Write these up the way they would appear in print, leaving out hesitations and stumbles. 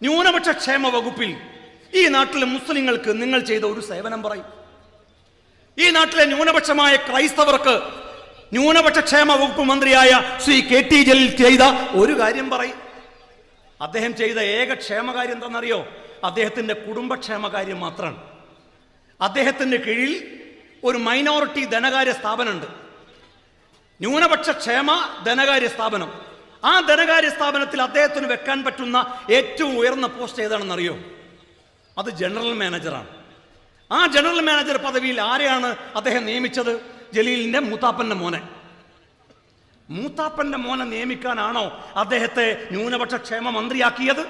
ന്യൂനപക്ഷ ക്ഷേമ വകുപ്പിൽ ഈ നാട്ടിലെ മുസ്ലിങ്ങൾക്ക് നിങ്ങൾ ചെയ്ത ഒരു സേവനം പറയും. ഈ നാട്ടിലെ ന്യൂനപക്ഷമായ ക്രൈസ്തവർക്ക് ന്യൂനപക്ഷ ക്ഷേമ വകുപ്പ് മന്ത്രിയായ ശ്രീ KT ജലീൽ ചെയ്ത ഒരു കാര്യം പറയും. അദ്ദേഹം ചെയ്ത ഏക ക്ഷേമകാര്യം എന്താണെന്നറിയോ? അദ്ദേഹത്തിന്റെ കുടുംബക്ഷേമകാര്യം മാത്രമാണ്. അദ്ദേഹത്തിന്റെ കീഴിൽ ഒരു മൈനോറിറ്റി ധനകാര്യ സ്ഥാപനമുണ്ട്, ന്യൂനപക്ഷ ക്ഷേമ ധനകാര്യ സ്ഥാപനം. ആ ധനകാര്യ സ്ഥാപനത്തിൽ അദ്ദേഹത്തിന് വെക്കാൻ പറ്റുന്ന ഏറ്റവും ഉയർന്ന പോസ്റ്റ് ഏതാണെന്നറിയോ? അത് ജനറൽ മാനേജറാണ്. ആ ജനറൽ മാനേജർ പദവിയിൽ ആരെയാണ് അദ്ദേഹം നിയമിച്ചത്? ജലീലിന്റെ മൂത്താപ്പന്റെ മോനെ. മൂത്താപ്പന്റെ മോനെ നിയമിക്കാനാണോ അദ്ദേഹത്തെ ന്യൂനപക്ഷ ക്ഷേമ മന്ത്രിയാക്കിയത്?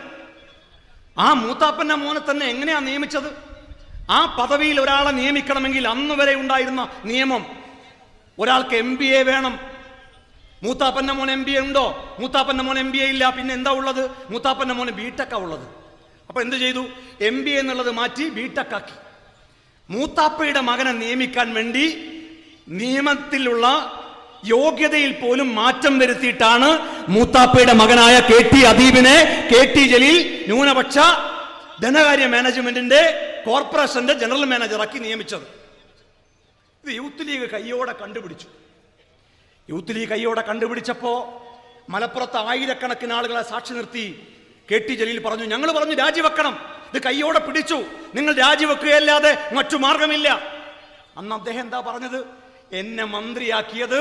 ആ മൂത്താപ്പന്റെ മോനെ തന്നെ എങ്ങനെയാ നിയമിച്ചത്? ആ പദവിയിൽ ഒരാളെ നിയമിക്കണമെങ്കിൽ അന്ന് വരെ ഉണ്ടായിരുന്ന നിയമം, ഒരാൾക്ക് MBA വേണം. മൂത്താപ്പന്റെ മോൻ MBA ഉണ്ടോ? മൂത്താപ്പന്റെ മോൻ MBA ഇല്ല. പിന്നെ എന്താ ഉള്ളത്? മൂത്താപ്പന്റെ മോന് B.Tech ഉള്ളത്. അപ്പൊ എന്ത് ചെയ്തു? MBA എന്നുള്ളത് മാറ്റി B.Tech ആക്കി. മൂത്താപ്പയുടെ മകനെ നിയമിക്കാൻ വേണ്ടി നിയമത്തിലുള്ള യോഗ്യതയിൽ പോലും മാറ്റം വരുത്തിയിട്ടാണ് മൂത്താപ്പയുടെ മകനായ KT അദീബിനെ KT ജലീൽ ന്യൂനപക്ഷ ധനകാര്യ മാനേജ്മെന്റിന്റെ കോർപ്പറേഷന്റെ ജനറൽ മാനേജറാക്കി നിയമിച്ചത്. ഇത് യൂത്ത് ലീഗ് കയ്യോടെ കണ്ടുപിടിച്ചു. യൂത്ത് ലീഗ് കയ്യോടെ കണ്ടുപിടിച്ചപ്പോ മലപ്പുറത്ത് ആയിരക്കണക്കിന് ആളുകളെ സാക്ഷി നിർത്തി KT ജലീൽ പറഞ്ഞു, ഞങ്ങൾ പറഞ്ഞു രാജിവെക്കണം, ഇത് കയ്യോടെ പിടിച്ചു, നിങ്ങൾ രാജിവെക്കുകയല്ലാതെ മറ്റു മാർഗമില്ല. അന്ന് അദ്ദേഹം എന്താ പറഞ്ഞത്? എന്നെ മന്ത്രിയാക്കിയത്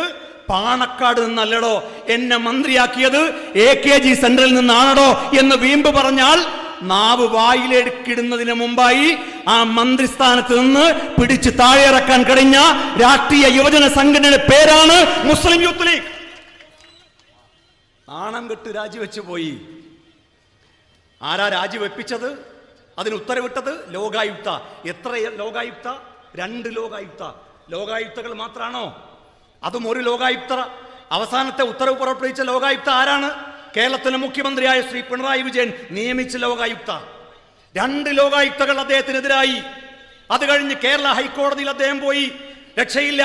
പാണക്കാട് നിന്നല്ലടോ, എന്നെ മന്ത്രിയാക്കിയത് AKG സെന്ററിൽ നിന്നാണോ എന്ന് വീമ്പ് പറഞ്ഞാൽ നാവ് വായിലെടുക്കിടുന്നതിന് മുമ്പായി ആ മന്ത്രിസ്ഥാനത്ത് നിന്ന് പിടിച്ച് താഴെയിറക്കാൻ കഴിഞ്ഞ രാഷ്ട്രീയ യുവജന സംഘടനയുടെ പേരാണ് മുസ്ലിം യൂത്ത് ലീഗ്. നാണം കെട്ട് രാജിവെച്ചു പോയി. ആരാ രാജിവെപ്പിച്ചത്? അതിന് ഉത്തരവിട്ടത് ലോകായുക്ത. എത്ര ലോകായുക്ത? 2 ലോകായുക്ത. ലോകായുക്തകൾ മാത്രാണോ? അതും ഒരു ലോകായുക്ത. അവസാനത്തെ ഉത്തരവ് പുറപ്പെടുവിച്ച ലോകായുക്ത ആരാണ്? കേരളത്തിലെ മുഖ്യമന്ത്രിയായ ശ്രീ പിണറായി വിജയൻ നിയമിച്ച ലോകായുക്ത. 2 ലോകായുക്തകൾ അദ്ദേഹത്തിനെതിരായി. അത് കഴിഞ്ഞ് കേരള ഹൈക്കോടതിയിൽ അദ്ദേഹം പോയി, രക്ഷയില്ല.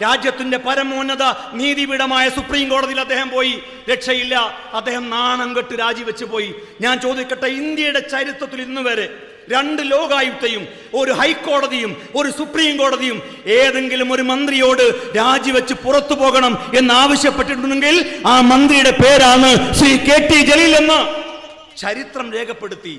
രാജ്യത്തിന്റെ പരമോന്നത നീതിപീഠമായ സുപ്രീം കോടതിയിൽ അദ്ദേഹം പോയി, രക്ഷയില്ല. അദ്ദേഹം നാണം കെട്ട് രാജിവെച്ച് പോയി. ഞാൻ ചോദിക്കട്ടെ, ഇന്ത്യയുടെ ചരിത്രത്തിൽ ഇന്ന് വരെ 2 ലോകായുക്തയും ഒരു ഹൈക്കോടതിയും ഒരു സുപ്രീം കോടതിയും ഏതെങ്കിലും ഒരു മന്ത്രിയോട് രാജിവെച്ച് പുറത്തു പോകണം എന്ന് ആവശ്യപ്പെട്ടിട്ടുണ്ടെങ്കിൽ ആ മന്ത്രിയുടെ പേരാണ് ശ്രീ KT ജലീൽ എന്ന് ചരിത്രം രേഖപ്പെടുത്തി.